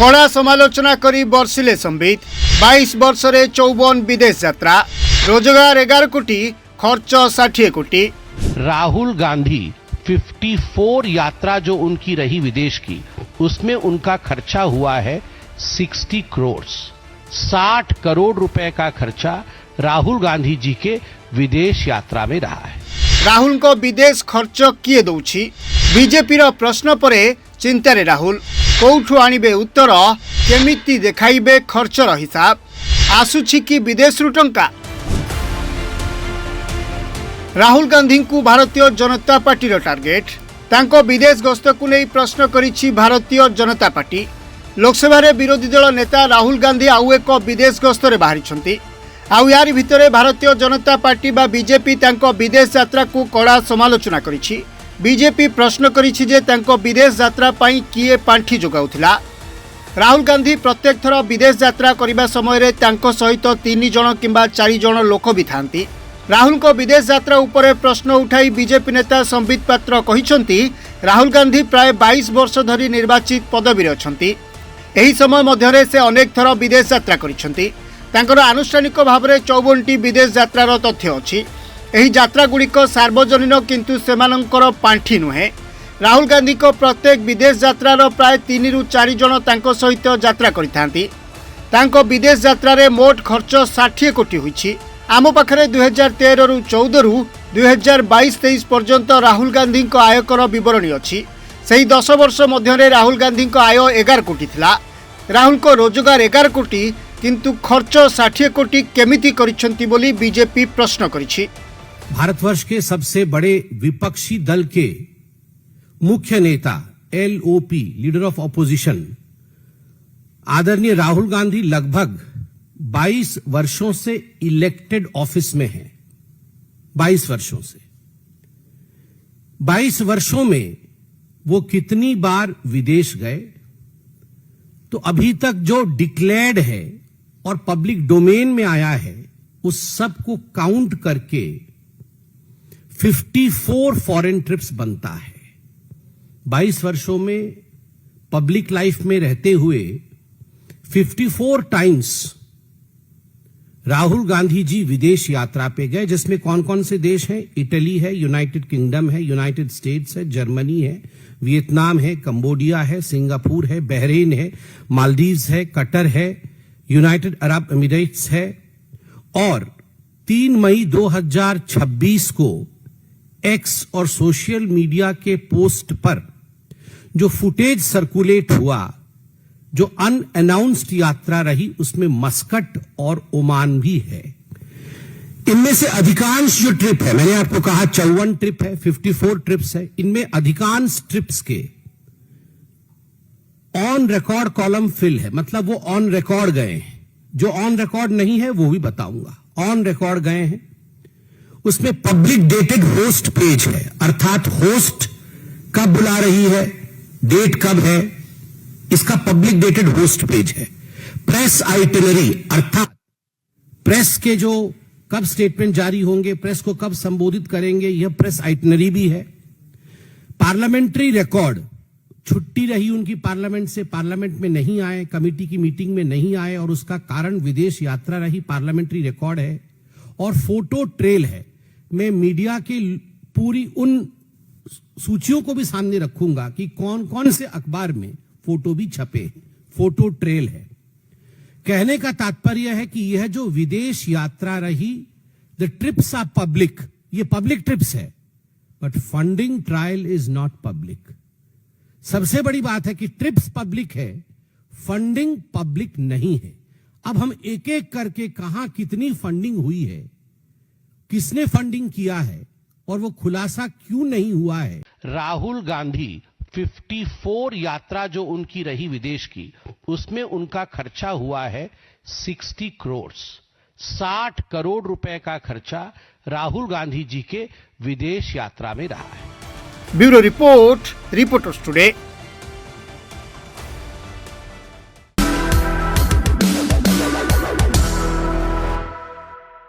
कड़ा समालोचना करी बर्षिले संबित 22 वर्ष रे 54 विदेश यात्रा रोजगार 11 कोटी खर्च 60 कोटी। राहुल गांधी 54 यात्रा जो उनकी रही विदेश की, उसमें उनका खर्चा हुआ है 60 करोड़। 60 करोड़ रुपए का खर्चा राहुल गांधी जी के विदेश यात्रा में रहा है। राहुल को विदेश खर्च किए दौछि? बीजेपी रो प्रश्न परे चिंतारे राहुल कौठु आनिबे उत्तर, केमिति देखाइबे खर्चर हिसाब, आसुछि कि विदेश रु टंका? राहुल गांधी को भारतीय जनता पार्टी रो टार्गेट। तांको विदेश गस्त को नहीं प्रश्न करिछि भारतीय जनता पार्टी। लोकसभा रे विरोधी दल नेता राहुल गांधी आउ एक विदेश गस्तरे बाहरी आउ यारी भितरे भारतीय जनता पार्टी बा बीजेपी तांको विदेश यात्रा को कड़ा समालोचना करिछि। बीजेपी प्रश्न करिछि जे तांको विदेश यात्रा पई किए पांठी जोगाउथिला। राहुल गांधी प्रत्येक थर विदेश यात्रा करबा समय रे तांको सहित 3 जण किंबा 4 जण लोक भी थांती। राहुल को विदेश यात्रा उपरे प्रश्न उठाई बीजेपी नेता संबित पात्र कहिसंती राहुल गांधी प्राय 22 वर्ष धरी निर्वाचित पदवी रे अछंती। एही समय मध्यरे से अनेक थर विदेश यात्रा करिसंती। तांकर आनुष्ठानिक भाव में 54टी विदेश यात्रार तथ्य अच्छी। एही यात्रा गुड़िक सार्वजनीन किंतु सेमानंकर पांठी नुहे। राहुल गांधी को प्रत्येक विदेश यात्रार प्राय 3 रु 4 जण तांको सहित यात्रा करिथांती। तांको विदेश यात्रा रे मोट खर्च 60 कोटी होईछि। आम पाखरे 2013 रु 14 रु 2022-23 पर्यंत राहुल गांधी को आयकर विवरणी अच्छी। सही 10 वर्ष मध्य राहुल गांधी को आय 11 कोटी थिला। राहुल को रोजगार 11 कोटी किंतु खर्च 60 कोटी केमिति करिसंती बोली बीजेपी प्रश्न करिछि। भारतवर्ष के सबसे बड़े विपक्षी दल के मुख्य नेता एलओपी लीडर ऑफ ऑपोजिशन आदरणीय राहुल गांधी लगभग 22 वर्षों से इलेक्टेड ऑफिस में हैं। 22 वर्षों से 22 वर्षों में वो कितनी बार विदेश गए? तो अभी तक जो डिक्लेयर्ड है और पब्लिक डोमेन में आया है उस सब को काउंट करके 54 फॉरेन ट्रिप्स बनता है। 22 वर्षों में पब्लिक लाइफ में रहते हुए 54 टाइम्स राहुल गांधी जी विदेश यात्रा पे गए, जिसमें कौन कौन से देश हैं? इटली है, यूनाइटेड किंगडम है, यूनाइटेड स्टेट्स है, जर्मनी है, वियतनाम है, कंबोडिया है, सिंगापुर है, बहरीन है, मालदीव्स है, कतर है, यूनाइटेड अरब एमिरेट्स है। और 3 मई 2026 को एक्स और सोशल मीडिया के पोस्ट पर जो फुटेज सर्कुलेट हुआ, जो अनअनाउंस्ड यात्रा रही, उसमें मस्कट और ओमान भी है। इनमें से अधिकांश जो ट्रिप है, मैंने आपको कहा 54 ट्रिप है, 54 ट्रिप्स है, इनमें अधिकांश ट्रिप्स के ऑन रिकॉर्ड कॉलम फिल है, मतलब वो ऑन रिकॉर्ड गए हैं। जो ऑन रिकॉर्ड नहीं है वो भी बताऊंगा। ऑन रिकॉर्ड गए हैं, उसमें पब्लिक डेटेड होस्ट पेज है, अर्थात होस्ट कब बुला रही है, डेट कब है, इसका पब्लिक डेटेड होस्ट पेज है। प्रेस आइटिनरी, अर्थात प्रेस के जो कब स्टेटमेंट जारी होंगे, प्रेस को कब संबोधित करेंगे, यह प्रेस आइटिनरी भी है। पार्लियामेंट्री रिकॉर्ड, छुट्टी रही उनकी पार्लियामेंट से, पार्लियामेंट में नहीं आए, कमेटी की मीटिंग में नहीं आए और उसका कारण विदेश यात्रा रही, पार्लियामेंट्री रिकॉर्ड है। और फोटो ट्रेल है। मैं मीडिया की पूरी उन सूचियों को भी सामने रखूंगा कि कौन कौन से अखबार में फोटो भी छपे, फोटो ट्रेल है। कहने का तात्पर्य है कि यह जो विदेश यात्रा रही, द ट्रिप्स आर पब्लिक, ये पब्लिक ट्रिप्स है, but funding trial is not public. सबसे बड़ी बात है कि ट्रिप्स पब्लिक है, फंडिंग पब्लिक नहीं है। अब हम एक एक करके कहां कितनी फंडिंग हुई है, किसने फंडिंग किया है और वो खुलासा क्यों नहीं हुआ है। राहुल गांधी 54 यात्रा जो उनकी रही विदेश की, उसमें उनका खर्चा हुआ है 60 करोड़। 60 करोड़ रुपए का खर्चा राहुल गांधी जी के विदेश यात्रा में रहा है। Bureau report, reporters today.